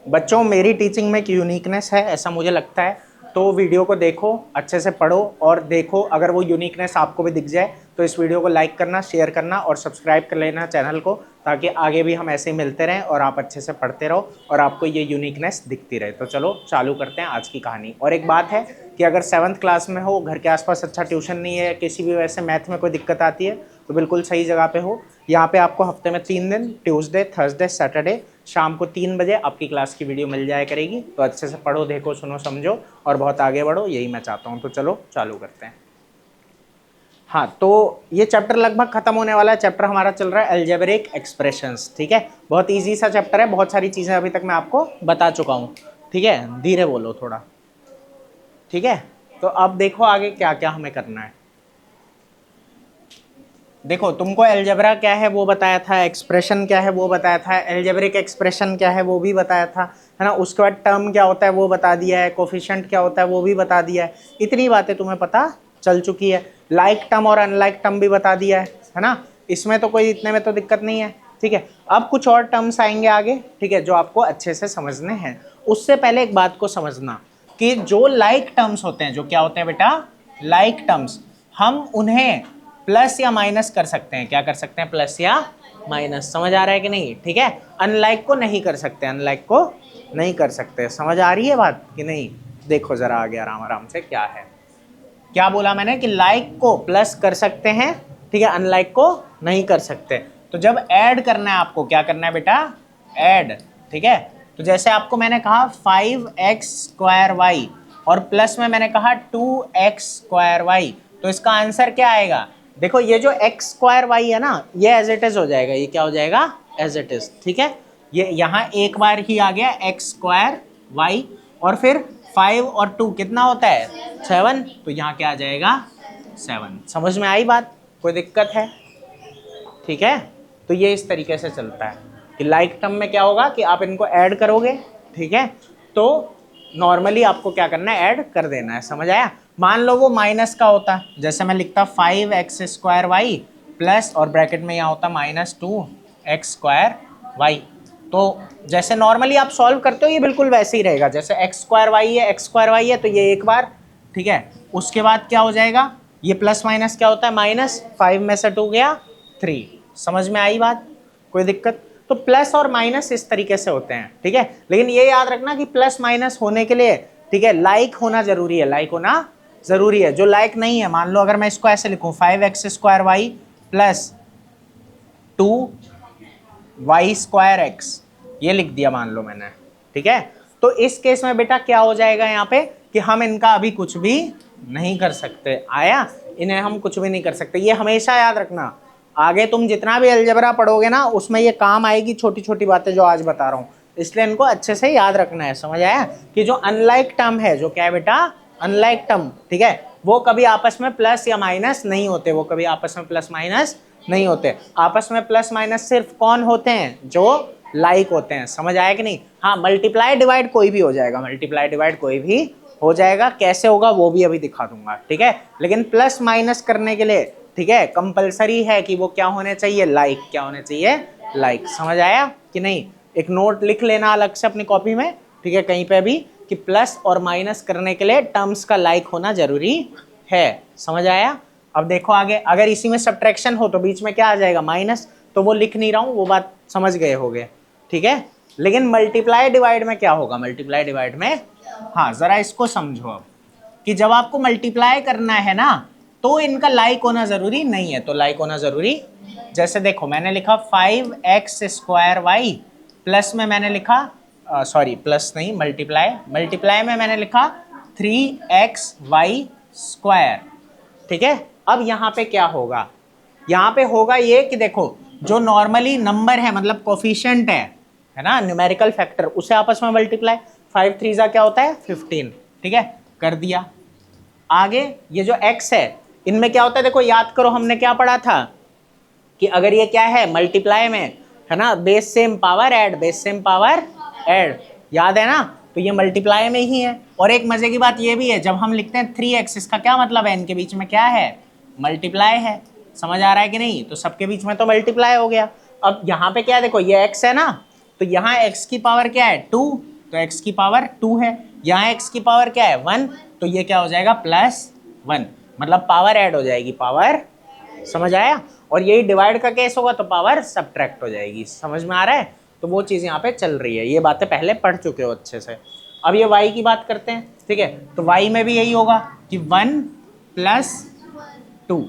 बच्चों मेरी टीचिंग में एक यूनिकनेस है, ऐसा मुझे लगता है। तो वीडियो को देखो, अच्छे से पढ़ो और देखो, अगर वो यूनिकनेस आपको भी दिख जाए तो इस वीडियो को लाइक करना, शेयर करना और सब्सक्राइब कर लेना चैनल को, ताकि आगे भी हम ऐसे ही मिलते रहें और आप अच्छे से पढ़ते रहो और आपको ये यूनिकनेस दिखती रहे। तो चलो चालू करते हैं आज की कहानी। और एक बात है कि अगर 7th क्लास में हो, घर के आसपास अच्छा ट्यूशन नहीं है, किसी भी वजह से मैथ में कोई दिक्कत आती है, तो बिल्कुल सही जगह पे हो। यहाँ पे आपको हफ्ते में 3 दिन, ट्यूसडे, थर्सडे, सैटरडे शाम को 3 बजे आपकी क्लास की वीडियो मिल जाया करेगी। तो अच्छे से पढ़ो, देखो, सुनो, समझो और बहुत आगे बढ़ो, यही मैं चाहता हूँ। तो चलो चालू करते हैं। हाँ, तो ये चैप्टर लगभग खत्म होने वाला है। चैप्टर हमारा चल रहा है अलजेब्रिक एक्सप्रेशंस। ठीक है, बहुत इजी सा चैप्टर है, बहुत सारी चीज़ें अभी तक मैं आपको बता चुका हूँ। ठीक है, धीरे बोलो थोड़ा। ठीक है, तो अब देखो आगे क्या क्या हमें करना है। देखो, तुमको अलजेब्रा क्या है वो बताया था, एक्सप्रेशन क्या है वो बताया था, अलजेब्रिक एक्सप्रेशन क्या है वो भी बताया था, है ना। उसके बाद टर्म क्या होता है वो बता दिया है, कोफिशिएंट क्या होता है वो भी बता दिया है। इतनी बातें तुम्हें पता चल चुकी है। लाइक टर्म और अनलाइक टर्म भी बता दिया है ना। इसमें तो कोई, इतने में तो दिक्कत नहीं है। ठीक है, अब कुछ और टर्म्स आएंगे आगे, ठीक है, जो आपको अच्छे से समझने हैं। उससे पहले एक बात को समझना कि जो लाइक टर्म्स होते हैं, जो क्या होते हैं बेटा, लाइक टर्म्स, हम उन्हें प्लस या माइनस कर सकते हैं। क्या कर सकते हैं? प्लस या माइनस। समझ आ रहा है कि नहीं? ठीक है, अनलाइक को नहीं कर सकते, अनलाइक को नहीं कर सकते। समझ आ रही है बात कि नहीं? देखो जरा आगे आराम आराम से क्या है। क्या बोला मैंने कि लाइक को प्लस कर सकते हैं, ठीक है, अनलाइक को नहीं कर सकते। तो जब ऐड करना है आपको, क्या करना है बेटा? ऐड। ठीक है, तो जैसे आपको मैंने कहा 5x² y और प्लस में मैंने कहा 2x² y, तो इसका आंसर क्या आएगा? देखो, ये जो x² y है ना, ये एज इट इज हो जाएगा। ये क्या हो जाएगा? As it is. ठीक है, ये यहाँ एक बार ही आ गया x² y और फिर 5 और 2 कितना होता है? 7। तो यहाँ क्या आ जाएगा? 7। समझ में आई बात? कोई दिक्कत है? ठीक है, तो ये इस तरीके से चलता है कि लाइक टर्म में क्या होगा कि आप इनको ऐड करोगे। ठीक है, तो नॉर्मली आपको क्या करना है? ऐड कर देना है। समझ आया? मान लो वो माइनस का होता, जैसे मैं लिखता 5x² y प्लस और ब्रैकेट में यहाँ होता -2x² y। तो जैसे नॉर्मली आप सॉल्व करते हो, ये बिल्कुल वैसे ही रहेगा। जैसे x² है, x² है, तो ये एक बार, ठीक है। उसके बाद क्या हो जाएगा? ये प्लस माइनस क्या होता है? माइनस। 5 में से 2 गया 3। समझ में आई बात? कोई दिक्कत? तो प्लस और माइनस इस तरीके से होते हैं। ठीक है, लेकिन ये याद रखना कि प्लस माइनस होने के लिए, ठीक है, लाइक होना जरूरी है। लाइक होना जरूरी है। जो लाइक नहीं है, मान लो अगर मैं इसको ऐसे लिखूं 5x² y प्लस 2y²x, ये लिख दिया मान लो मैंने। ठीक है, तो इस केस में बेटा क्या हो जाएगा यहाँ पे कि हम इनका अभी कुछ भी नहीं कर सकते। आया? इन्हें हम कुछ भी नहीं कर सकते। ये हमेशा याद रखना, आगे तुम जितना भी अलजेब्रा पढ़ोगे ना, उसमें ये काम आएगी, छोटी छोटी बातें जो आज बता रहा हूँ, इसलिए इनको अच्छे से याद रखना है। समझ आया? कि जो अनलाइक टर्म है, जो क्या है बेटा? अनलाइक टर्म, ठीक है, वो कभी आपस में प्लस या माइनस नहीं होते। वो कभी आपस में प्लस माइनस नहीं होते। आपस में प्लस माइनस सिर्फ कौन होते हैं? जो लाइक होते हैं। समझ आया कि नहीं? हाँ, मल्टीप्लाई डिवाइड कोई भी हो जाएगा, मल्टीप्लाई डिवाइड कोई भी हो जाएगा। कैसे होगा वो भी अभी दिखा दूंगा। ठीक है, लेकिन प्लस माइनस करने के लिए, ठीक है, कंपलसरी है कि वो क्या होने चाहिए? लाइक। क्या होने चाहिए? लाइक। समझ आया कि नहीं? एक नोट लिख लेना अलग से अपनी कॉपी में, ठीक है, कहीं पे भी, कि प्लस और माइनस करने के लिए टर्म्स का लाइक होना जरूरी है। समझ आया? अब देखो आगे, अगर इसी में सब्ट्रैक्शन हो तो बीच में क्या आ जाएगा? माइनस। तो वो लिख नहीं रहा हूं, वो बात समझ गए होगे। ठीक है, लेकिन मल्टीप्लाई डिवाइड में क्या होगा? मल्टीप्लाई डिवाइड में, हाँ, जरा इसको समझो अब, कि जब आपको मल्टीप्लाई करना है ना, तो इनका लाइक होना जरूरी नहीं है। तो लाइक होना जरूरी, जैसे देखो मैंने लिखा 5x² y प्लस में मैंने लिखा, सॉरी प्लस नहीं, मल्टीप्लाई, मल्टीप्लाई में मैंने लिखा 3xy²। ठीक है, अब यहाँ पे क्या होगा? यहाँ पे होगा ये कि देखो, जो नॉर्मली नंबर है, मतलब कोफिशिएंट है ना, न्यूमेरिकल फैक्टर, उसे आपस में मल्टीप्लाई। 5 3 क्या होता है? 15। ठीक है, कर दिया। आगे ये जो x है, इनमें क्या होता है? देखो याद करो, हमने क्या पढ़ा था कि अगर ये क्या है? मल्टीप्लाई में, है ना, base same power add, base same power add, याद है ना? तो ये मल्टीप्लाई में ही है। और एक मजे की बात ये भी है, जब हम लिखते हैं 3x, इसका क्या मतलब है? इनके बीच में क्या है? मल्टीप्लाई है। समझ आ रहा है कि नहीं? तो सबके बीच में तो मल्टीप्लाई हो गया। अब यहाँ पे क्या है? देखो ये x है ना, तो यहाँ x की पावर क्या है? 2, तो x की पावर 2 है, यहाँ x की पावर क्या है 1, तो ये क्या हो जाएगा +1, मतलब पावर ऐड हो जाएगी, पावर, समझ आया। और यही डिवाइड का केस होगा तो पावर सब्ट्रैक्ट हो जाएगी, समझ में आ रहा है। तो वो चीज़ यहाँ पे चल रही है, ये बातें पहले पढ़ चुके हो अच्छे से। अब ये y की बात करते हैं, ठीक है। तो y में भी यही होगा कि 1 + 2,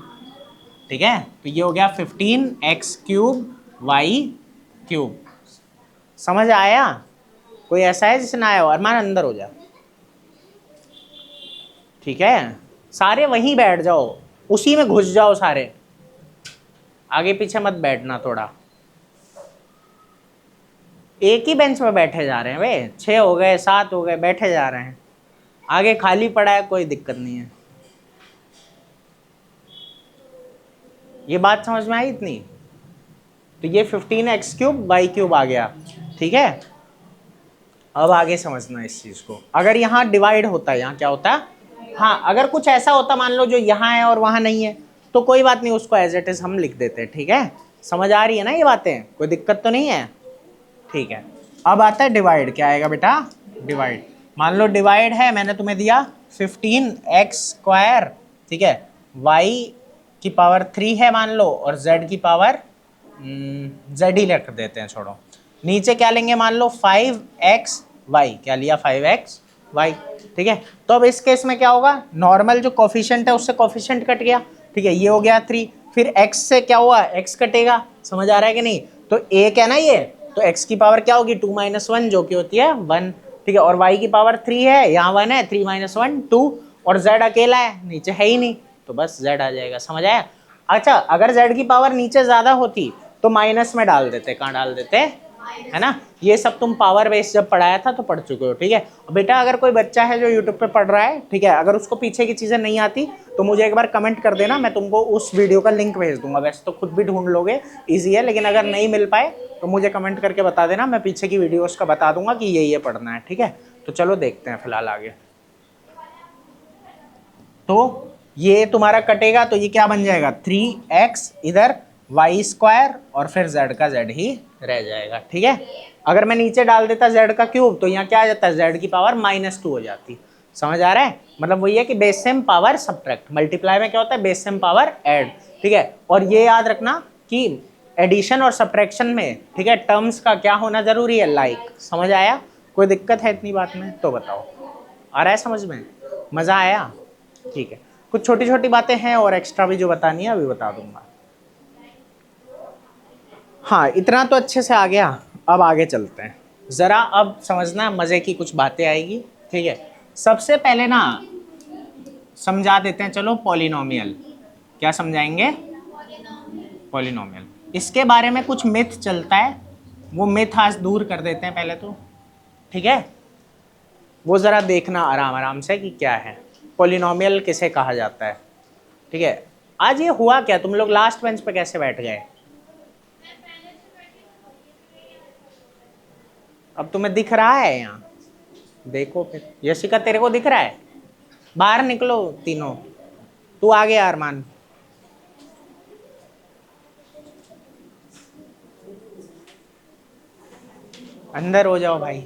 ठीक है। तो ये हो गया 15x³ y³। समझ आया? कोई ऐसा है जिसे ना आया हो? अरमान अंदर हो जा, ठीक है। सारे वहीं बैठ जाओ, उसी में घुस जाओ सारे, आगे पीछे मत बैठना, थोड़ा एक ही बेंच में बैठे जा रहे हैं वे, 6 हो गए 7 हो गए, बैठे जा रहे हैं, आगे खाली पड़ा है, कोई दिक्कत नहीं है। ये बात समझ में आई इतनी? तो ये 15x³ y³ आ गया, ठीक है। अब आगे समझना इस चीज को, अगर यहाँ डिवाइड होता है, यहाँ क्या होता है, हाँ अगर कुछ ऐसा होता मान लो जो यहाँ है और वहाँ नहीं है, तो कोई बात नहीं, उसको एज इट इज हम लिख देते हैं, ठीक है। समझ आ रही है ना ये बातें, कोई दिक्कत तो नहीं है, ठीक है। अब आता है डिवाइड, क्या आएगा बेटा, डिवाइड। मान लो डिवाइड है, मैंने तुम्हें दिया 15x², ठीक है, y³ है मान लो, और z की पावर z ही रख देते हैं, छोड़ो। नीचे क्या लेंगे मान लो 5xy, क्या लिया 5xy, ठीक है। तो अब इस केस में क्या होगा, नॉर्मल जो कोफिशिएंट है उससे कोफिशिएंट कट गया, ठीक है, ये हो गया 3, फिर x से क्या हुआ, x कटेगा, समझ आ रहा है कि नहीं। तो एक है ना ये, तो x की पावर क्या होगी 2 - 1, जो कि होती है 1, ठीक है। और y की पावर 3 है, यहाँ 1 है, 3 - 1 2, और z अकेला है, नीचे है ही नहीं, तो बस z आ जाएगा, समझ आया। अच्छा अगर z की पावर नीचे ज्यादा होती तो माइनस में डाल देते, कहाँ डाल देते, है ना। ये सब तुम पावर बेस जब पढ़ाया था तो पढ़ चुके हो, ठीक है। बेटा अगर कोई बच्चा है जो यूट्यूब पे पढ़ रहा है, ठीक है, अगर उसको पीछे की चीज़ें नहीं आती तो मुझे एक बार कमेंट कर देना, मैं तुमको उस वीडियो का लिंक भेज दूंगा। वैसे तो खुद भी ढूंढ लोगे, ईजी है, लेकिन अगर नहीं मिल पाए तो मुझे कमेंट करके बता देना, मैं पीछे की वीडियोज़ का बता दूंगा कि ये पढ़ना है, ठीक है। तो चलो देखते हैं फिलहाल आगे। तो ये तुम्हारा कटेगा तो ये क्या बन जाएगा 3x, इधर y² और फिर z का z ही रह जाएगा, ठीक है। अगर मैं नीचे डाल देता z³ तो यहाँ क्या आ जाता है, z की पावर -2 हो जाती, समझ आ रहा है। मतलब वही है कि base same power subtract, multiply में क्या होता है बेस सेम पावर ऐड, ठीक है। और ये याद रखना कि एडिशन और सब्ट्रैक्शन में, ठीक है, टर्म्स का क्या होना जरूरी है, लाइक, समझ आया। कोई दिक्कत है इतनी बात में तो बताओ, आ रहा है समझ में, मजा आया, ठीक है। कुछ छोटी छोटी बातें हैं और एक्स्ट्रा भी जो बतानी है अभी बता दूंगा। हाँ इतना तो अच्छे से आ गया, अब आगे चलते हैं ज़रा। अब समझना मज़े की कुछ बातें आएगी, ठीक है। सबसे पहले ना समझा देते हैं, चलो पॉलिनोमियल। क्या समझाएंगे, पॉलिनोमियल। इसके बारे में कुछ मिथ चलता है, वो मिथ आज दूर कर देते हैं पहले तो, ठीक है। वो ज़रा देखना आराम आराम से कि क्या है पॉलिनोमियल, किसे कहा जाता है, ठीक है। आज ये हुआ क्या, तुम लोग लास्ट बेंच पे कैसे बैठ गए, अब तुम्हें दिख रहा है यहाँ, देखो फिर। यशिका तेरे को दिख रहा है, बाहर निकलो तीनों, तू आगे अरमान, अंदर हो जाओ भाई।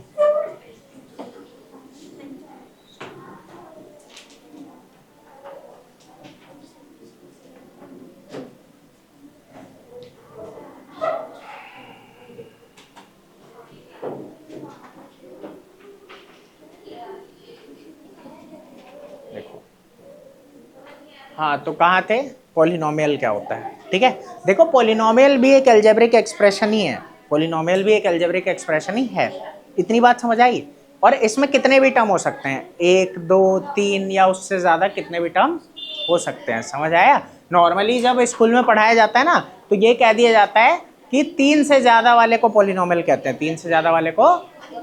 हाँ तो कहाँ थे, पॉलिनोमियल क्या होता है, ठीक है। देखो पॉलिनोमियल भी एक अलजेब्रिक एक्सप्रेशन ही है, पॉलिनोमियल भी एक अलजेब्रिक एक्सप्रेशन ही है, इतनी बात समझ आई। और इसमें कितने भी टर्म हो सकते हैं, 1 2 3 या उससे ज़्यादा कितने भी टर्म हो सकते हैं, समझ आया। नॉर्मली जब स्कूल में पढ़ाया जाता है ना तो ये कह दिया जाता है कि 3 से ज़्यादा वाले को पॉलिनोमियल कहते हैं, 3 से ज़्यादा वाले को,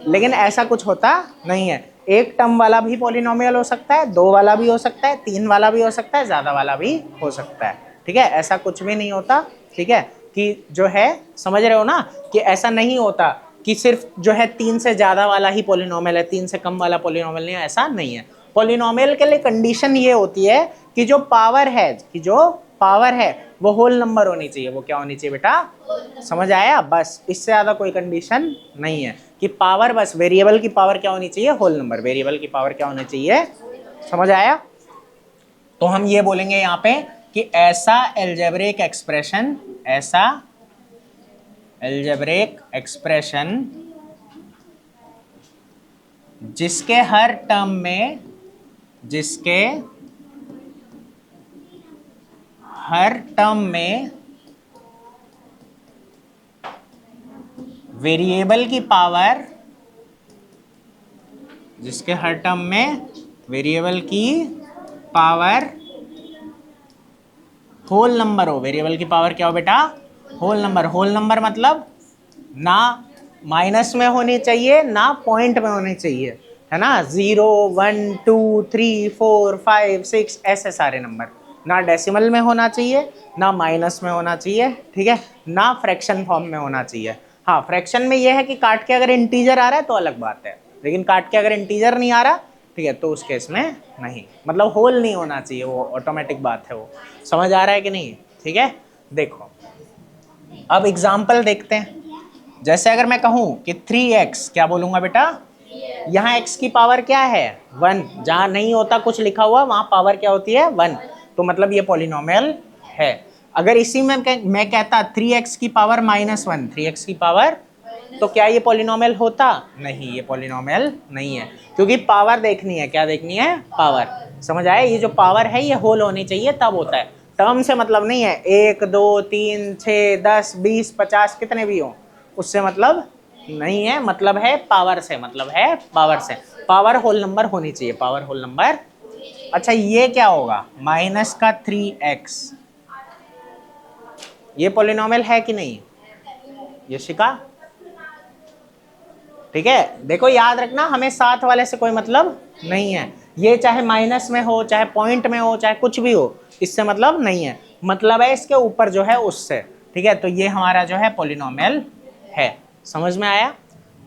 लेकिन ऐसा कुछ होता नहीं है। एक टर्म वाला भी पॉलिनोमियल हो सकता है, 2 वाला भी हो सकता है, 3 वाला भी हो सकता है, ज़्यादा वाला भी हो सकता है, ठीक है। ऐसा कुछ भी नहीं होता, ठीक है, कि जो है समझ रहे हो ना, कि ऐसा नहीं होता कि सिर्फ जो है 3 से ज़्यादा वाला ही पॉलिनोमियल है, 3 से कम वाला पॉलिनोमियल नहीं है, ऐसा नहीं है। पॉलिनोमियल के लिए कंडीशन ये होती है कि जो पावर है, वो होल नंबर होनी चाहिए। वो क्या होनी चाहिए बेटा? समझ आया? बस इससे ज़्यादा कोई कंडीशन नहीं है कि पावर, बस वेरिएबल की पावर क्या होनी चाहिए? Whole number. वेरिएबल की पावर क्या होनी चाहिए? समझ आया? तो हम ये बोलेंगे यहाँ पे कि ऐसा एल्जेब्रिक एक्सप्रेशन, ऐसा एल्जेब्रिक एक्सप्रेशन जिसके हर टर्म में, जिसके हर टर्म में वेरिएबल की पावर, जिसके हर टर्म में वेरिएबल की पावर होल नंबर हो। वेरिएबल की पावर क्या हो बेटा? Whole number. होल नंबर मतलब ना माइनस में होनी चाहिए ना पॉइंट में होनी चाहिए, है ना? 0 1 2 3 4 5 6 ऐसे सारे नंबर, ना डेसिमल में होना चाहिए ना माइनस में होना चाहिए, ठीक है? ना फ्रैक्शन फॉर्म में होना चाहिए। हाँ, फ्रैक्शन में ये है कि काट के अगर इंटीजर आ रहा है तो अलग बात है, लेकिन काट के अगर इंटीजर नहीं आ रहा, ठीक है, तो उस केस में नहीं, मतलब होल नहीं होना चाहिए, वो ऑटोमेटिक बात है। वो समझ आ रहा है कि नहीं? ठीक है, देखो अब एग्जाम्पल देखते हैं। जैसे अगर मैं कहूं कि 3x, क्या बोलूंगा बेटा? यहाँ x की पावर क्या है? 1। जहां नहीं होता कुछ लिखा हुआ वहां पावर क्या होती है? 1। तो मतलब ये पॉलिनोमियल है। अगर इसी में मैं कहता 3x की पावर -1, 3x की पावर, तो क्या ये पॉलिनोमियल होता? नहीं, ये पॉलिनोमियल नहीं है, क्योंकि पावर देखनी है। क्या देखनी है? पावर। समझ आया? ये जो पावर है ये होल होनी चाहिए, तब होता है। टर्म से मतलब नहीं है 1 2 3 6 10 20 50 कितने भी हो, उससे मतलब नहीं है। मतलब है पावर से, मतलब है पावर से। पावर होल नंबर होनी चाहिए, पावर होल नंबर। अच्छा, ये क्या होगा? माइनस का 3x, ये पॉलिनोमियल है कि नहीं? ये शिका, ठीक है? देखो याद रखना, हमें साथ वाले से कोई मतलब नहीं है। ये चाहे माइनस में हो, चाहे पॉइंट में हो, चाहे कुछ भी हो, इससे मतलब नहीं है। मतलब है इसके ऊपर जो है उससे, ठीक है? तो ये हमारा जो है पॉलिनोमियल है। समझ में आया?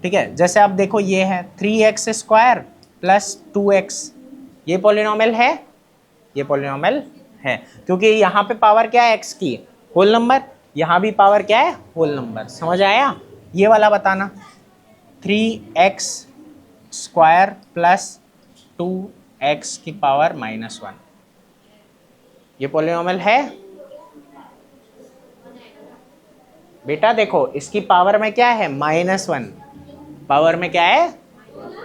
ठीक है, जैसे आप देखो ये है 3x² प्लस 2x, ये पॉलिनोमियल है, ये पॉलिनोमियल है, क्योंकि यहाँ पे पावर क्या है? x की, होल नंबर। यहाँ भी पावर क्या है? Whole number. समझ आया? ये वाला बताना, 3x² प्लस 2x की पावर -1, ये पॉलिनोमियल है बेटा? देखो इसकी पावर में क्या है? -1। पावर में क्या है?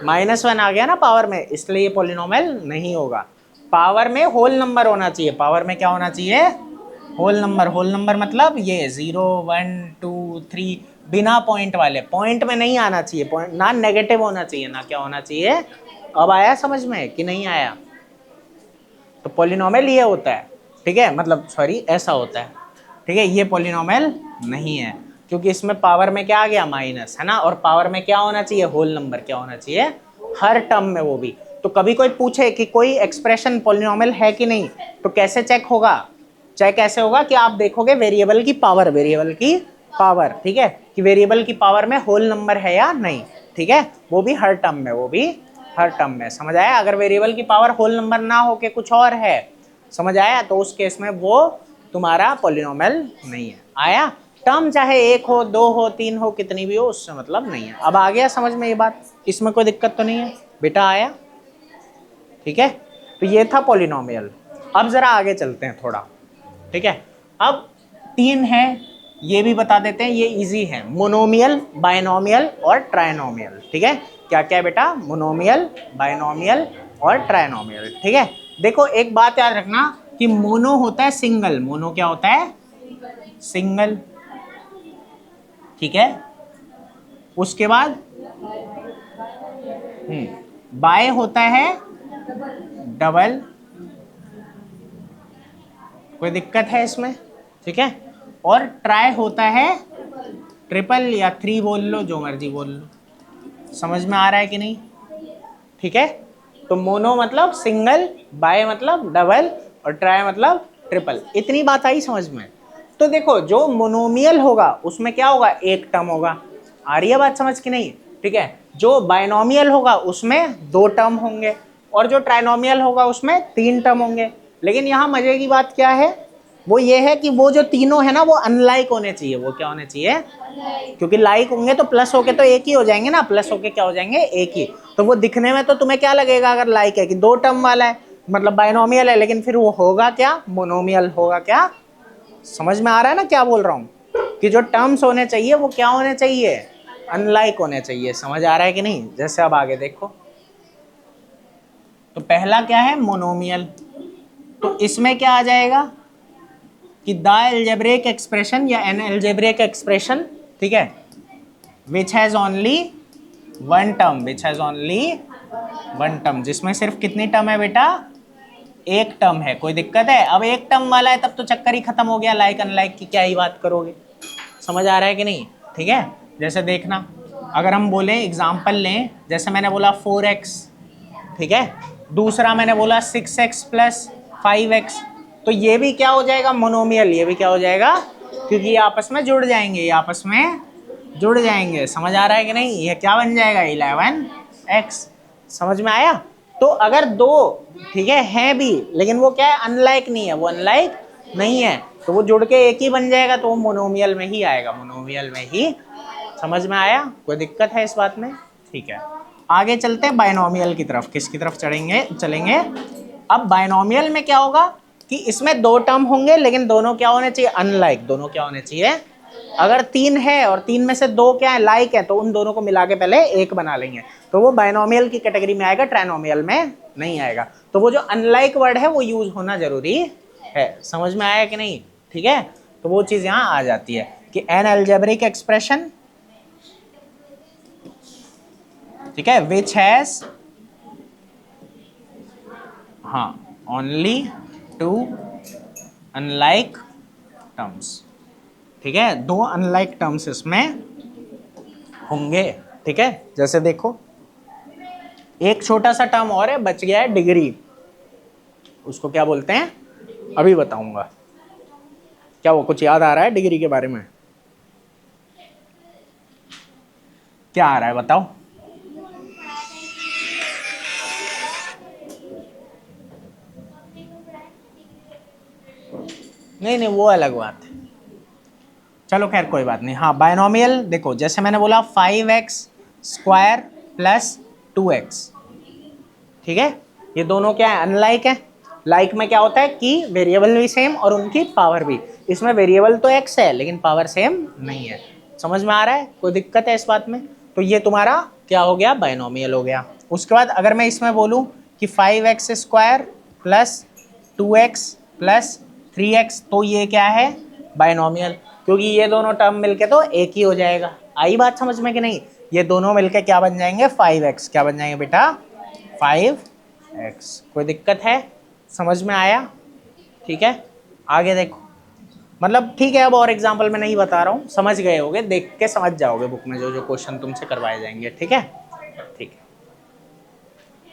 -1 आ गया ना पावर में, इसलिए ये पॉलिनोमियल नहीं होगा। पावर में होल नंबर होना चाहिए। पावर में क्या होना चाहिए? Whole number. होल नंबर मतलब ये 0 1 2 3 बिना पॉइंट वाले, पॉइंट में नहीं आना चाहिए, पॉइंट ना नेगेटिव होना चाहिए, ना क्या होना चाहिए। अब आया समझ में कि नहीं आया? तो पॉलिनोमियल ये होता है, ठीक है? मतलब सॉरी, ऐसा होता है, ठीक है? ये पॉलिनोमियल नहीं है, क्योंकि इसमें पावर में क्या आ गया? माइनस, है ना? और पावर में क्या होना चाहिए? Whole number. क्या होना चाहिए? हर टर्म में, वो भी। तो कभी कोई पूछे कि कोई एक्सप्रेशन पॉलिनोमियल है कि नहीं, तो कैसे चेक होगा? चेक कैसे होगा कि आप देखोगे वेरिएबल की पावर, वेरिएबल की पावर, ठीक है? कि वेरिएबल की पावर में होल नंबर है या नहीं, ठीक है? वो भी हर टर्म में, वो भी हर टर्म में। समझ आया? अगर वेरिएबल की पावर होल नंबर ना हो के कुछ और है, समझ आया, तो उस केस में वो तुम्हारा पॉलिनोमियल नहीं है। आया? टर्म चाहे 1 हो 2 हो 3 हो, कितनी भी हो, उससे मतलब नहीं है। अब आ गया समझ में ये बात? इसमें कोई दिक्कत तो नहीं है बेटा? आया? ठीक है, तो ये था पॉलिनोमियल। अब जरा आगे चलते हैं थोड़ा, ठीक है? अब 3 है, ये भी बता देते हैं, ये इजी है। मोनोमियल, बायनोमियल और ट्राइनोमियल, ठीक है? क्या क्या है बेटा? मोनोमियल, बायनोमियल और ट्राइनोमियल, ठीक है? देखो एक बात याद रखना कि मोनो होता है सिंगल। मोनो क्या होता है? सिंगल, ठीक है? उसके बाद बाय होता है डबल, कोई दिक्कत है इसमें? ठीक है? और ट्राई होता है ट्रिपल या 3 बोल लो, जो मर्जी बोल लो। समझ में आ रहा है कि नहीं? ठीक है, तो मोनो मतलब सिंगल, बाय मतलब डबल और ट्राई मतलब ट्रिपल। इतनी बात आई समझ में? तो देखो जो मोनोमियल होगा उसमें क्या होगा? एक टर्म होगा। आ रही है बात समझ की नहीं? ठीक है, जो बायनोमियल होगा उसमें 2 टर्म होंगे और जो ट्राइनोमियल होगा उसमें 3 टर्म होंगे। लेकिन यहाँ मजे की बात क्या है वो ये है कि वो जो तीनों है ना वो अनलाइक होने चाहिए। वो क्या होने चाहिए? क्योंकि लाइक होंगे तो प्लस होके तो एक ही हो जाएंगे ना, प्लस होके क्या हो जाएंगे? एक ही। तो वो दिखने में तो तुम्हें क्या लगेगा अगर लाइक है कि दो टर्म वाला है, मतलब बाइनोमियल है, लेकिन फिर वो होगा क्या? मोनोमियल होगा। क्या समझ में आ रहा है ना क्या बोल रहा हूँ? कि जो टर्म्स होने चाहिए वो क्या होने चाहिए? अनलाइक होने चाहिए। समझ आ रहा है कि नहीं? जैसे अब आगे देखो, तो पहला क्या है? मोनोमियल। तो इसमें क्या आ जाएगा कि द एल्जेब्रिक एक्सप्रेशन या एन एल्जेब्रिक एक्सप्रेशन, ठीक है, which has only one term, which has only one term, जिसमें सिर्फ कितनी टर्म है बेटा? एक टर्म है। कोई दिक्कत है? अब एक टर्म वाला है तब तो चक्कर ही खत्म हो गया, लाइक अनलाइक की क्या ही बात करोगे। समझ आ रहा है कि नहीं? ठीक है, जैसे देखना, अगर हम बोले एग्जाम्पल लें, जैसे मैंने बोला 4x, ठीक है, दूसरा मैंने बोला 6x प्लस 5x, तो ये भी क्या हो जाएगा? मोनोमियल। ये भी क्या हो जाएगा? क्योंकि ये आपस में जुड़ जाएंगे, ये आपस में जुड़ जाएंगे। समझ आ रहा है कि नहीं? ये क्या बन जाएगा? 11x। समझ में आया? तो अगर दो, ठीक है, हैं भी, लेकिन वो क्या है? अनलाइक नहीं है, वो अनलाइक नहीं है, तो वो जुड़ के एक ही बन जाएगा, तो वो मोनोमियल में ही आएगा, मोनोमियल में ही। समझ में आया? कोई दिक्कत है इस बात में? ठीक है, आगे चलते हैं बाइनोमियल की तरफ। किसकी तरफ चलेंगे? अब बाइनोमियल में क्या होगा कि इसमें दो टर्म होंगे, लेकिन दोनों क्या होने चाहिए? अनलाइक। दोनों क्या होने चाहिए? अगर तीन है और तीन में से दो क्या है? लाइक है, तो उन दोनों को मिला के पहले एक बना लेंगे, तो वो बाइनोमियल की कैटेगरी में आएगा, ट्राइनोमियल में नहीं आएगा। तो वो जो अनलाइक वर्ड है वो यूज होना जरूरी है। समझ में आया कि नहीं? ठीक है, तो वो चीज यहाँ आ जाती है कि एन अलजेब्रिक एक्सप्रेशन, ठीक है, विच हैज, हाँ, ओनली टू अनलाइक टर्म्स, ठीक है, दो अनलाइक टर्म्स इसमें होंगे। ठीक है, जैसे देखो, एक छोटा सा टर्म और है बच गया है, डिग्री। उसको क्या बोलते हैं अभी बताऊंगा। क्या वो कुछ याद आ रहा है डिग्री के बारे में? क्या आ रहा है बताओ? नहीं नहीं, वो अलग बात है। चलो खैर कोई बात नहीं। हाँ, बाइनोमियल देखो, जैसे मैंने बोला 5x स्क्वायर प्लस 2x, ठीक है, ये दोनों क्या है? अनलाइक है। लाइक में क्या होता है कि वेरिएबल भी सेम और उनकी पावर भी। इसमें वेरिएबल तो x है लेकिन पावर सेम नहीं है। समझ में आ रहा है? कोई दिक्कत है इस बात में? तो ये तुम्हारा क्या हो गया? बाइनोमियल हो गया। उसके बाद अगर मैं इसमें बोलूँ कि 5x square plus 2x plus 3x, तो ये क्या है? बाइनोमियल, क्योंकि ये दोनों टर्म मिलके तो एक ही हो जाएगा। आई बात समझ में कि नहीं? ये दोनों मिलके क्या बन जाएंगे? 5x। क्या बन जाएंगे बेटा? 5x। कोई दिक्कत है? समझ में आया? ठीक है, आगे देखो, मतलब ठीक है, अब और एग्जांपल मैं नहीं बता रहा हूँ, समझ गए होगे, देख के समझ जाओगे बुक में जो जो क्वेश्चन तुमसे करवाए जाएंगे। ठीक है, ठीक है।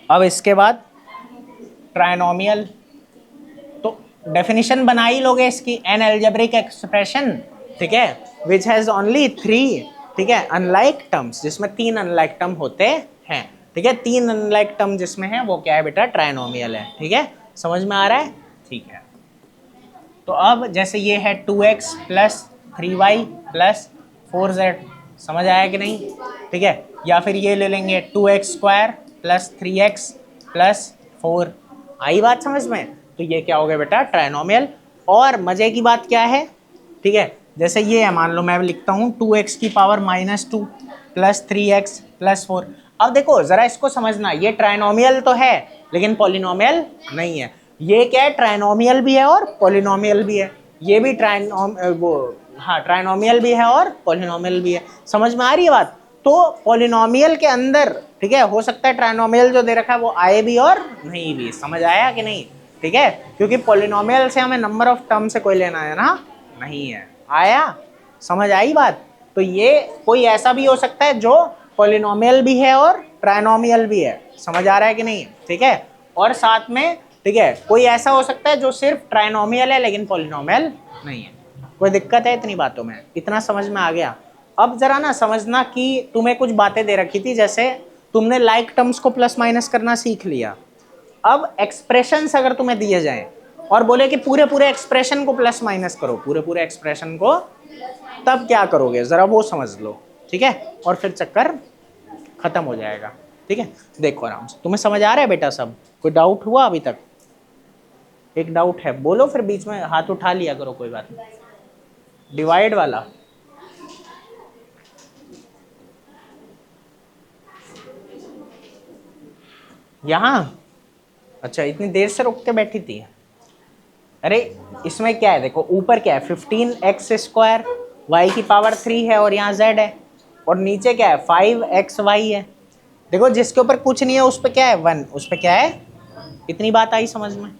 अब इसके बाद ट्राइनोमियल, तो डेफिनेशन बना ही लोगे इसकी, एन अलजेब्रिक एक्सप्रेशन, ठीक है, विच हैज ओनली 3, ठीक है, अनलाइक टर्म्स, जिसमें 3 अनलाइक टर्म होते हैं। ठीक है, 3 अनलाइक टर्म जिसमें है वो क्या है बेटा? ट्राइनोमियल है। ठीक है, समझ में आ रहा है? ठीक है, तो अब जैसे ये है 2x plus 3y plus 4z, समझ आया कि नहीं? ठीक है, या फिर ये ले लेंगे 2x square plus 3x plus 4। आई बात समझ में? तो ये क्या हो गया बेटा? ट्राइनोमियल। और मजे की बात क्या है, ठीक है, जैसे ये है, मान लो मैं लिखता हूँ 2x की पावर -2 प्लस 3x प्लस 4। अब देखो जरा इसको समझना, ये ट्राइनोमियल तो है लेकिन पॉलिनोमियल नहीं है। ये क्या है? ट्राइनोमियल भी है और पॉलिनोमियल भी है। ये भी ट्राइनोमियल भी है और पॉलिनोमियल भी है। समझ में आ रही है बात? तो पॉलिनोमियल के अंदर, ठीक है, हो सकता है ट्राइनोमियल जो दे रखा है वो आए भी और नहीं भी। समझ आया कि नहीं? ठीक है, क्योंकि पॉलिनोमियल से हमें नंबर ऑफ टर्म से कोई लेना है ना नहीं है। आया? समझ आई बात? तो ये कोई ऐसा भी हो सकता है जो पॉलिनोमियल भी है और ट्राइनोमियल भी है। समझ आ रहा है कि नहीं? ठीक है, और साथ में, ठीक है, कोई ऐसा हो सकता है जो सिर्फ ट्राइनोमियल है लेकिन पॉलिनोमियल नहीं है। कोई दिक्कत है इतनी बातों में? इतना समझ में आ गया? अब जरा ना समझना कि तुम्हें कुछ बातें दे रखी थी, जैसे तुमने लाइक टर्म्स को प्लस माइनस करना सीख लिया। अब एक्सप्रेशंस अगर तुम्हें दिए जाएं और बोले कि पूरे पूरे एक्सप्रेशन को प्लस माइनस करो, पूरे पूरे एक्सप्रेशन को, तब क्या करोगे जरा वो समझ लो, ठीक है, और फिर चक्कर खत्म हो जाएगा, ठीक है। देखो आराम से, तुम्हें समझ आ रहा है बेटा सब? कोई डाउट हुआ अभी तक? एक डाउट है बोलो, फिर बीच में हाथ उठा लिया करो, कोई बात नहीं। डिवाइड वाला यहाँ, अच्छा इतनी देर से रुक के बैठी थी। अरे इसमें क्या है, देखो ऊपर क्या है 15x² y की पावर 3 है और यहाँ z है, और नीचे क्या है 5xy है। देखो जिसके ऊपर कुछ नहीं है उस पर क्या है 1, उस पर क्या है। इतनी बात आई समझ में?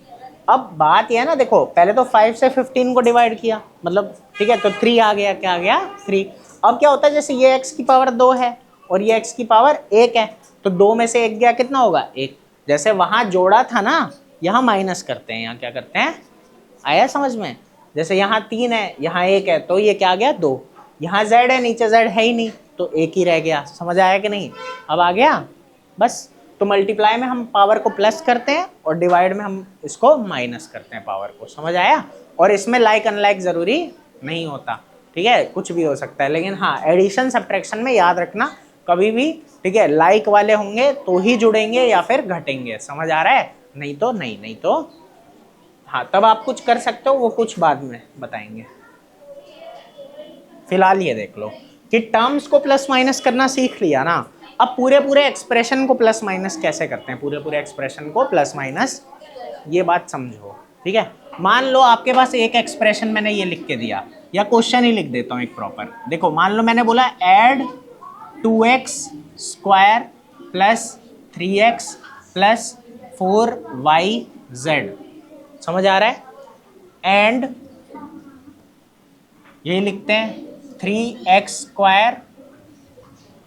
अब बात यह है ना, देखो पहले तो 5 से 15 को डिवाइड किया, मतलब ठीक है, तो 3 आ गया, क्या आ गया 3। अब क्या होता है, जैसे ये x की पावर 2 है और ये x की पावर 1 है, तो 2 में से 1 गया, कितना होगा 1। जैसे वहां जोड़ा था ना, यहाँ माइनस करते हैं, यहाँ क्या करते हैं, आया समझ में? जैसे यहाँ 3 है, यहाँ 1 है, तो ये क्या आ गया 2। यहाँ z है, नीचे z है ही नहीं, तो 1 ही रह गया। समझ आया कि नहीं? अब आ गया बस। तो मल्टीप्लाई में हम पावर को प्लस करते हैं और डिवाइड में हम इसको माइनस करते हैं पावर को। समझ आया? और इसमें लाइक अनलाइक जरूरी नहीं होता, ठीक है, कुछ भी हो सकता है, लेकिन हाँ एडिशन सब्ट्रैक्शन में याद रखना कभी भी, ठीक है, लाइक वाले होंगे तो ही जुड़ेंगे या फिर घटेंगे। समझ आ रहा है? नहीं तो नहीं तो हाँ, तब आप कुछ कर सकते हो, वो कुछ बाद में बताएंगे। फिलहाल ये देख लो कि टर्म्स को प्लस माइनस करना सीख लिया ना। अब पूरे पूरे एक्सप्रेशन को प्लस माइनस कैसे करते हैं, पूरे पूरे एक्सप्रेशन को प्लस माइनस, ये बात समझो, ठीक है। मान लो आपके पास एक एक्सप्रेशन मैंने ये लिख के दिया, या क्वेश्चन ही लिख देता हूँ एक प्रॉपर। देखो मान लो मैंने बोला add 2x² plus 3x plus 4yz। समझ आ रहा है? एंड ये लिखते हैं 3x²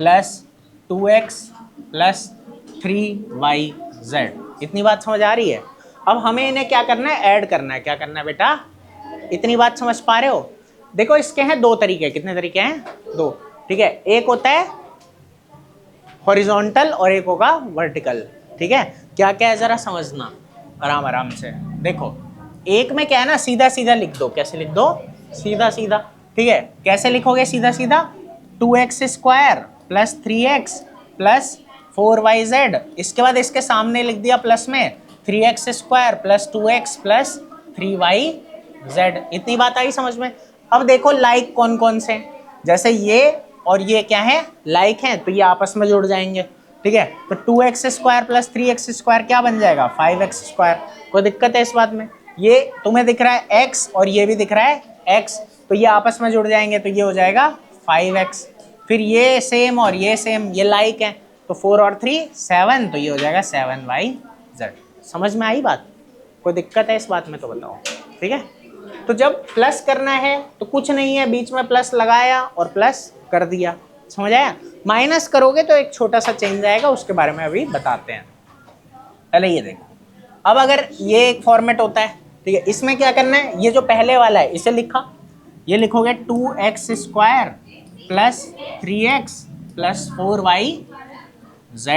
plus 2x plus 3yz। इतनी बात समझ आ रही है? अब हमें इन्हें क्या करना है, ऐड करना है। क्या करना है बेटा? इतनी बात समझ पा रहे हो? देखो इसके हैं दो तरीके। कितने तरीके हैं? दो, ठीक है। एक होता है हॉरिजॉन्टल और एक होगा वर्टिकल, ठीक है। क्या क्या है जरा समझना आराम आराम से। देखो एक में क्या है ना, सीधा सीधा लिख दो। कैसे लिख दो? सीधा सीधा, ठीक है। कैसे लिखोगे सीधा सीधा? 2x² plus 3x plus 4yz। इसके बाद इसके सामने लिख दिया प्लस में 3x² plus 2x plus 3yz। इतनी बात आई समझ में? अब देखो लाइक कौन कौन से, जैसे ये और ये क्या है, लाइक हैं, तो ये आपस में जुड़ जाएंगे, ठीक है। तो 2x² प्लस 3x² क्या बन जाएगा? 5x²। कोई दिक्कत है इस बात में? ये तुम्हें दिख रहा है x और ये भी दिख रहा है x, तो ये आपस में जुड़ जाएंगे, तो ये हो जाएगा 5x। फिर ये सेम और ये सेम, ये लाइक है, तो 4 और 3 7, तो ये हो जाएगा 7yz। समझ में आई बात? कोई दिक्कत है इस बात में तो बताओ, ठीक है। तो जब प्लस करना है तो कुछ नहीं है, बीच में प्लस लगाया और प्लस कर दिया। समझ आया? माइनस करोगे तो एक छोटा सा चेंज आएगा, उसके बारे में अभी बताते हैं। पहले ये देखो, अब अगर ये एक फॉर्मेट होता है, ठीक है, इसमें क्या करना है, ये जो पहले वाला है इसे लिखा, ये लिखोगे 2x² plus 3x plus 4yz।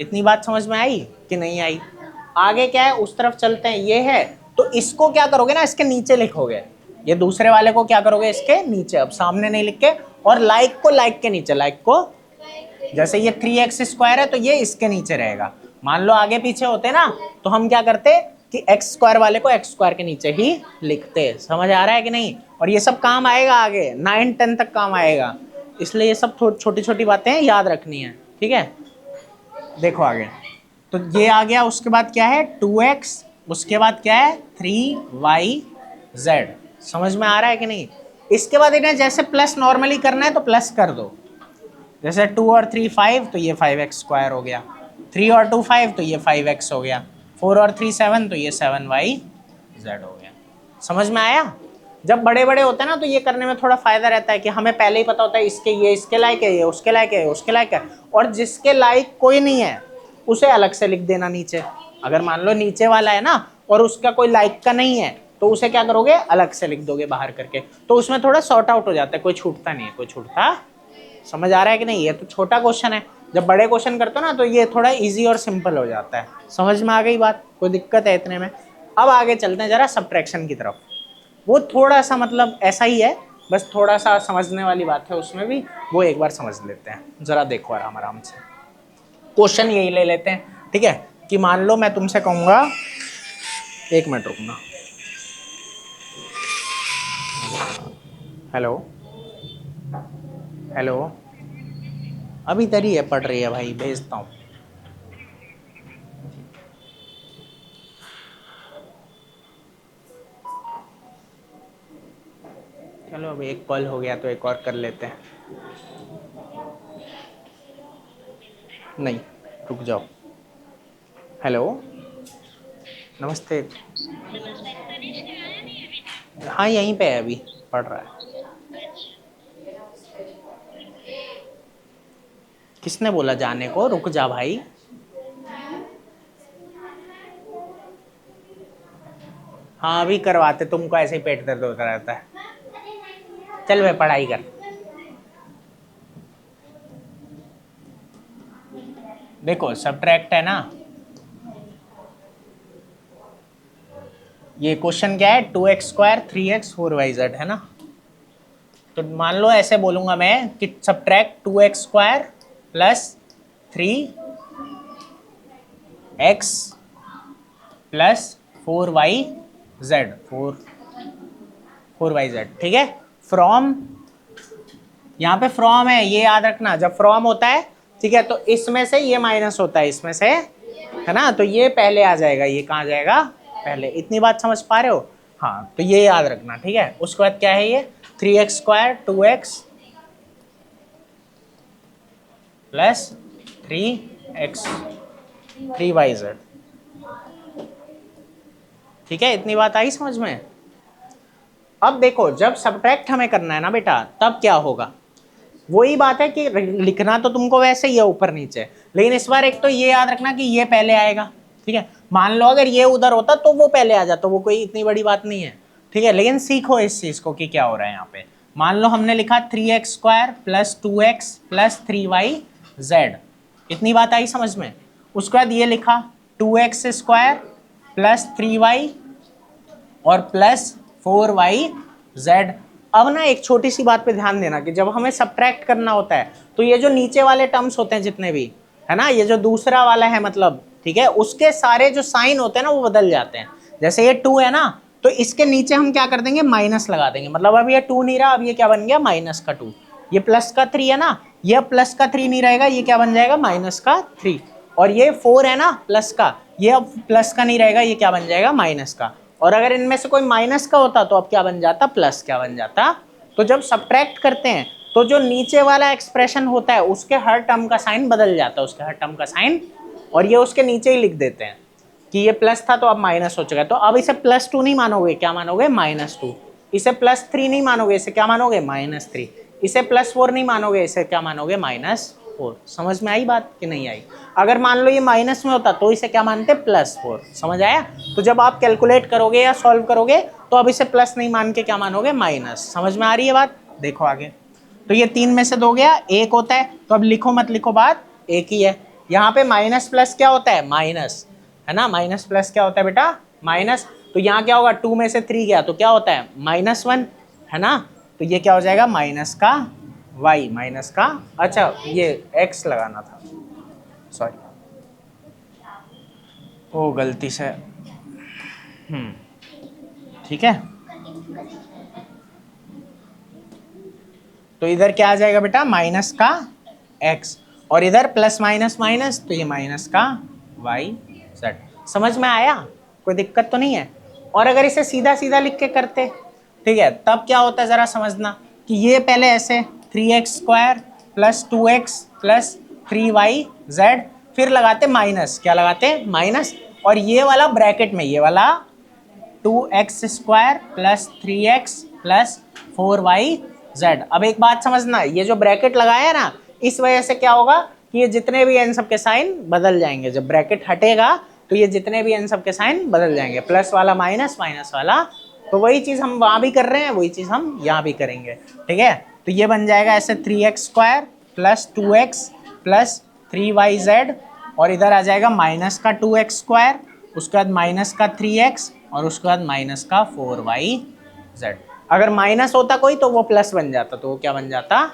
इतनी बात समझ में आई कि नहीं आई? आगे क्या है, उस तरफ चलते हैं। ये है, तो इसको क्या करोगे ना, इसके नीचे लिखोगे। ये दूसरे वाले को क्या करोगे, इसके नीचे। अब सामने नहीं लिख के, और लाइक को लाइक के नीचे, लाइक को, जैसे ये 3x² है तो ये इसके नीचे रहेगा। मान लो आगे पीछे होते ना, तो हम क्या करते कि x² वाले को x² के नीचे ही लिखते। समझ आ रहा है कि नहीं? और ये सब काम आएगा आगे 9-10 तक काम आएगा, इसलिए ये सब छोटी छोटी बातें याद रखनी है, ठीक है। देखो आगे, तो ये आ गया। उसके बाद क्या है 2x, उसके बाद क्या है 3yz। समझ में आ रहा है कि नहीं? इसके बाद इन्हें जैसे प्लस नॉर्मली करना है तो प्लस कर दो। जैसे 2 और 3 5, तो ये 5x² हो गया। 3 और 2 5, तो ये 5x हो गया। 4 और 3 7, तो ये 7yz हो गया। समझ में आया? जब बड़े बड़े होते हैं ना, तो ये करने में थोड़ा फायदा रहता है कि हमें पहले ही पता होता है इसके, ये इसके लायक है, ये उसके लायक है, उसके लायक है। और जिसके लायक कोई नहीं है उसे अलग से लिख देना नीचे। अगर मान लो नीचे वाला है ना और उसका कोई लायक का नहीं है, तो उसे क्या करोगे, अलग से लिख दोगे बाहर करके, तो उसमें थोड़ा सॉर्ट आउट हो जाता है, कोई छूटता नहीं है, कोई छूटता। समझ आ रहा है कि नहीं? ये तो छोटा क्वेश्चन है, जब बड़े क्वेश्चन करते हो ना तो ये थोड़ा इजी और सिंपल हो जाता है। समझ में आ गई बात? कोई दिक्कत है इतने में? अब आगे चलते हैं जरा सब्ट्रैक्शन की तरफ। वो थोड़ा सा मतलब ऐसा ही है, बस थोड़ा सा समझने वाली बात है उसमें भी, वो एक बार समझ लेते हैं। जरा देखो आराम आराम से, क्वेश्चन यही ले लेते हैं, ठीक है। कि मान लो मैं तुमसे कहूँगा, एक मिनट रुकना, हेलो हेलो, अभी इधर ही है, पढ़ रही है भाई, भेजता हूँ। चलो अब एक कॉल हो गया तो एक और कर लेते हैं। नहीं, रुक जाओ। हेलो, नमस्ते। हाँ यहीं पे है, अभी पढ़ रहा है। किसने बोला जाने को? रुक जा भाई। हाँ अभी करवाते, तुमको ऐसे ही पेट दर्द होता रहता है। चल वे पढ़ाई कर। देखो सब्ट्रैक्ट है ना, ये क्वेश्चन क्या है, 2x² 3x 4yz है ना। तो मान लो ऐसे बोलूंगा मैं कि subtract 2x² plus 3x plus 4yz 4yz, ठीक है। फ्रॉम, यहाँ पे फ्रॉम है, ये याद रखना, जब फ्रॉम होता है, ठीक है, तो इसमें से ये माइनस होता है इसमें से, है ना, तो ये पहले आ जाएगा, ये कहाँ जाएगा पहले। इतनी बात समझ पा रहे हो? हाँ तो ये याद रखना, ठीक है। उसके बाद क्या है, ये 3x² 2x plus 3x 3yz, ठीक है। इतनी बात आई समझ में? अब देखो जब सब्ट्रैक्ट हमें करना है ना बेटा, तब क्या होगा, वही बात है कि लिखना तो तुमको वैसे ही है ऊपर नीचे, लेकिन इस बार एक तो ये याद रखना कि ये पहले आएगा, ठीक है। मान लो अगर ये उधर होता तो वो पहले आ जाता, वो कोई इतनी बड़ी बात नहीं है, ठीक है। लेकिन सीखो इस चीज को कि क्या हो रहा है यहाँ पे। मान लो हमने लिखा 3x² plus 2x plus 3yz, इतनी बात आई समझ में। उसके बाद ये लिखा 2x² प्लस 3y और प्लस 4yz। अब ना एक छोटी सी बात पे ध्यान देना कि जब हमें सब्ट्रैक्ट करना होता है तो ये जो नीचे वाले टर्म्स होते हैं जितने भी, है ना, ये जो दूसरा वाला है मतलब, ठीक है, उसके सारे जो साइन होते हैं ना वो बदल जाते हैं। जैसे ये 2 है ना, तो इसके नीचे हम क्या कर देंगे, माइनस लगा देंगे, मतलब अब ये 2 नहीं रहा, अब ये क्या बन गया, माइनस का 2। ये प्लस का 3 है ना, ये प्लस का 3 नहीं रहेगा, ये क्या बन जाएगा, माइनस का 3। और ये 4 है ना प्लस का, ये अब प्लस का नहीं रहेगा, ये क्या बन जाएगा, माइनस का। और अगर इनमें से कोई माइनस का होता तो अब क्या बन जाता, प्लस क्या बन जाता। तो जब सब्ट्रैक्ट करते हैं तो जो नीचे वाला एक्सप्रेशन होता है उसके हर टर्म का साइन बदल जाता है, उसके हर टर्म का साइन, और ये उसके नीचे ही लिख देते हैं कि ये प्लस था तो अब माइनस हो चुका है। तो अब इसे +2 नहीं मानोगे, क्या मानोगे, -2। इसे +3 नहीं मानोगे, इसे क्या मानोगे, -3। इसे +4 नहीं मानोगे, इसे क्या मानोगे, -4। समझ में आई बात कि नहीं आई? अगर मान लो ये माइनस में होता तो इसे क्या मानते, +4। समझ आया? तो जब आप कैलकुलेट करोगे या सॉल्व करोगे तो अब इसे प्लस नहीं मान के क्या मानोगे, माइनस। समझ में आ रही है बात? देखो आगे, तो ये 3 में से 2 गया, 1 होता है, तो अब लिखो मत लिखो, बात एक ही है। यहाँ पे माइनस प्लस क्या होता है, माइनस, है ना, माइनस प्लस क्या होता है बेटा, माइनस। तो यहाँ क्या होगा, 2 में से 3 गया तो क्या होता है, -1, है ना। तो ये क्या हो जाएगा, माइनस का y, माइनस का, अच्छा ये x लगाना था, सॉरी, ओ गलती से, ठीक है। तो इधर क्या आ जाएगा बेटा, माइनस का x, और इधर प्लस माइनस माइनस, तो ये माइनस का yz। समझ में आया? कोई दिक्कत तो नहीं है? और अगर इसे सीधा सीधा लिख के करते, ठीक है, तब क्या होता है जरा समझना, कि ये पहले ऐसे 3x² plus 2x plus 3yz, फिर लगाते माइनस, क्या लगाते, माइनस, और ये वाला ब्रैकेट में, ये वाला 2x² plus 3x plus 4yz। अब एक बात समझना, ये जो ब्रैकेट लगाया है ना, इस वजह से क्या होगा कि ये जितने भी इन सब के साइन बदल जाएंगे। जब ब्रैकेट हटेगा तो ये जितने भी इन सब के साइन बदल जाएंगे, प्लस वाला माइनस, माइनस वाला। तो वही चीज़ हम वहाँ भी कर रहे हैं, वही चीज़ हम यहाँ भी करेंगे, ठीक है। तो ये बन जाएगा ऐसे 3x² plus 2x plus 3yz, और इधर आ जाएगा माइनस का 2x², उसके बाद माइनस का 3x और उसके बाद माइनस का 4yz। अगर माइनस होता कोई तो वो प्लस बन जाता, तो वो क्या बन जाता?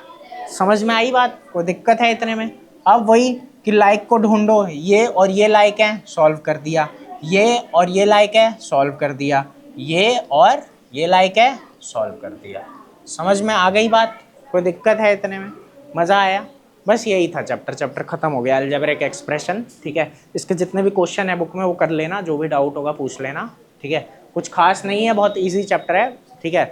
समझ में आई बात? कोई दिक्कत है इतने में? अब वही कि लाइक को ढूंढो, ये और ये लाइक है, सॉल्व कर दिया, ये और ये लाइक है, सॉल्व कर दिया, ये और ये लाइक है, सॉल्व कर दिया। समझ में आ गई बात? कोई दिक्कत है इतने में? मज़ा आया? बस यही था चैप्टर। चैप्टर खत्म हो गया, अलजेब्रिक एक्सप्रेशन। ठीक है, इसके जितने भी क्वेश्चन है बुक में वो कर लेना, जो भी डाउट होगा पूछ लेना। ठीक है, कुछ खास नहीं है, बहुत इजी चैप्टर है। ठीक है,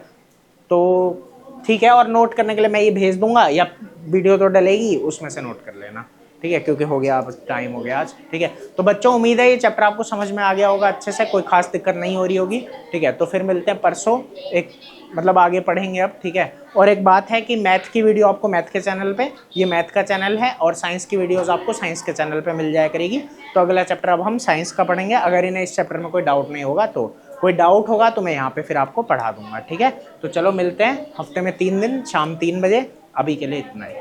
तो ठीक है, और नोट करने के लिए मैं ये भेज दूंगा, या वीडियो तो डलेगी उसमें से नोट कर लेना। ठीक है, क्योंकि हो गया, अब टाइम हो गया आज। ठीक है, तो बच्चों उम्मीद है ये चैप्टर आपको समझ में आ गया होगा अच्छे से, कोई खास दिक्कत नहीं हो रही होगी। ठीक है, तो फिर मिलते हैं परसों, एक मतलब आगे पढ़ेंगे अब। ठीक है, और एक बात है कि मैथ की वीडियो आपको मैथ के चैनल पे, ये मैथ का चैनल है, और साइंस की वीडियोस आपको साइंस के चैनल पे मिल जाया करेगी। तो अगला चैप्टर अब हम साइंस का पढ़ेंगे। अगर इन्हें इस चैप्टर में कोई डाउट नहीं होगा, तो कोई डाउट होगा तो मैं यहाँ पे फिर आपको पढ़ा दूंगा। ठीक है, तो चलो मिलते हैं हफ्ते में 3 दिन शाम 3 बजे। अभी के लिए इतना ही।